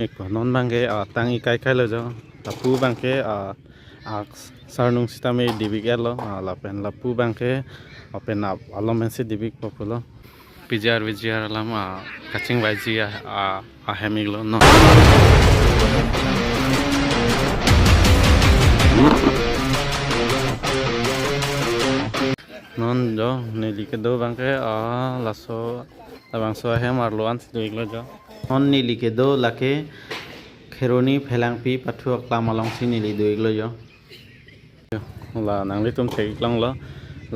Eko non bangke tangi kai kai lo jo lapu bangke sarnung sitame dibik elo lapen lapu bangke open alomensi dibik populo pijar vijar alam kacing baji hemiglo no non jo neli ke do bangke laso labangso hem arloan sidiklo jo non nili ke do lake kheroni phelangpi pathuak lamalong si nili doiglo jo la nangli tum thei long lo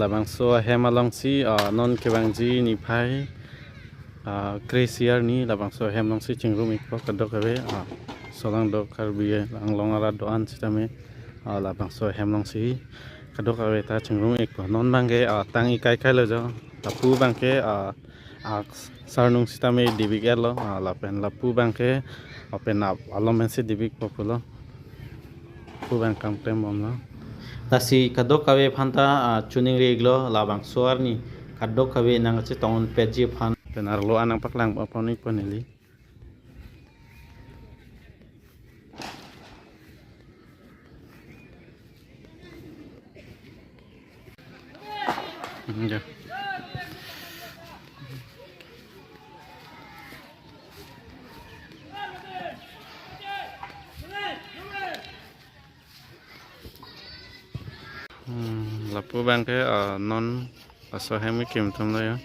labangso hem along si non kebangji ni phai kresiar ni labangso hem long si chingrum ikpo kadok kabe solang do karbiye anglong ara doan sitame labangso hem long si kadok kabe ta chingrum ikpo non bangke tangi kai kai lo jo lapu bangke sarnung sitame dibik elo lapen lapu bangke open alomensi dibik populo pu bangkam temom lo tasi kadok kabe phanta chuning reglo labang soarni kadok kabe nang che tongon peji phan tenar lo anang paklang aponi poneli ja lapu bangke non aso hemi kim thum lo ya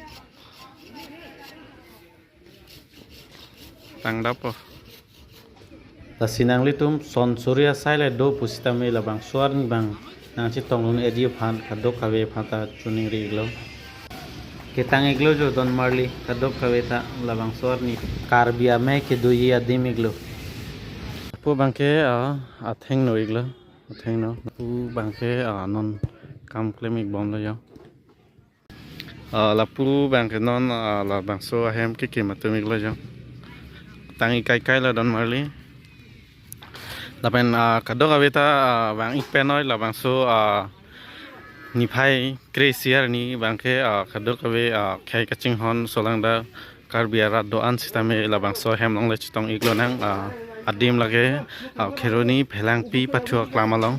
tang dapo tasinang litum son surya saile do pusitame labang suarni bang nang chi tongun edi phan kadok kabe phata chuning riglo ketang iglo jo don marli kadok kabe ta labang suarni karbia me ke duyi adim iglo pu bangke atheng no iglo atheng no pu bangke non kam klemik bom lo ya lapu bangke non labang so hem ke matumik lo jo tangi kai kai lo don marli lapen kadok abeta bang ikpenoi labang so ni phai kresiar ni bangke kadok abe khai kaching hon solangda karbiara doan sitame labang so hem long le chitong iglo nang adim lage kheroni phelang pi pathuak lamalong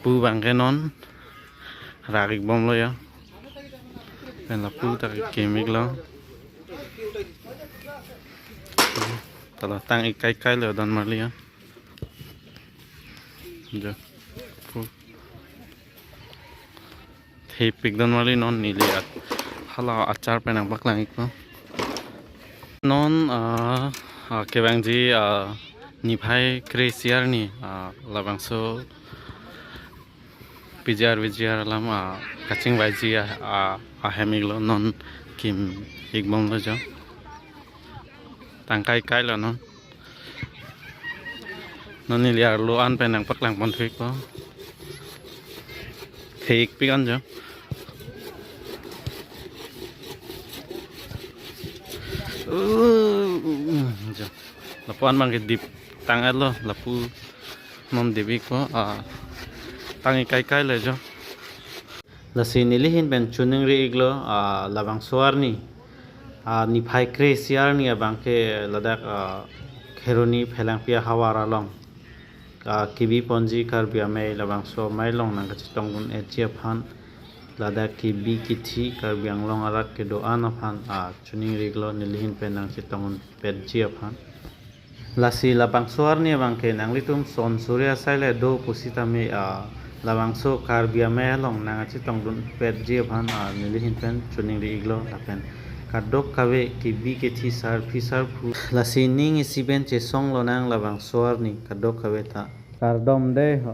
pu bangke non ragik bom lo ya pen lapu ta kemik lo tala tang ikai kai lo don marli ya jo thepik don marli non nili hala achar penang baklang ikpo non kebangji ni phai kresiar ni labangso pijar vijar alam kaching baji hemiglo non kim ikbom lo jo tangkai kai lo non nili arlo an penang paklang pon thik po thik pikan jo lapuan bangke dip tangan lo lapu non debik po tangi kai kai le jo lasi nilihin ben chuning ri iglo labang soarni ni phai kresiar ni bangke ladak kheroni phelang pia hawara long kibi ponji karbia me labang so mai long nang chitong gun echia phan ladak kibi kithi karbiang long arak ke do ana phan chuning riglo nilihin penang chitong pechia phan lasi labang soarni bangke nang litum son surya saile do pusitame labang so karbia me long nang chitong gun pechia phan nilihin pen chuning riglo lapen kadok kabe kibi kithi sar fisar phu lasi ning isiben che song lo nang labang soarni kadok kabe ta kardom de ho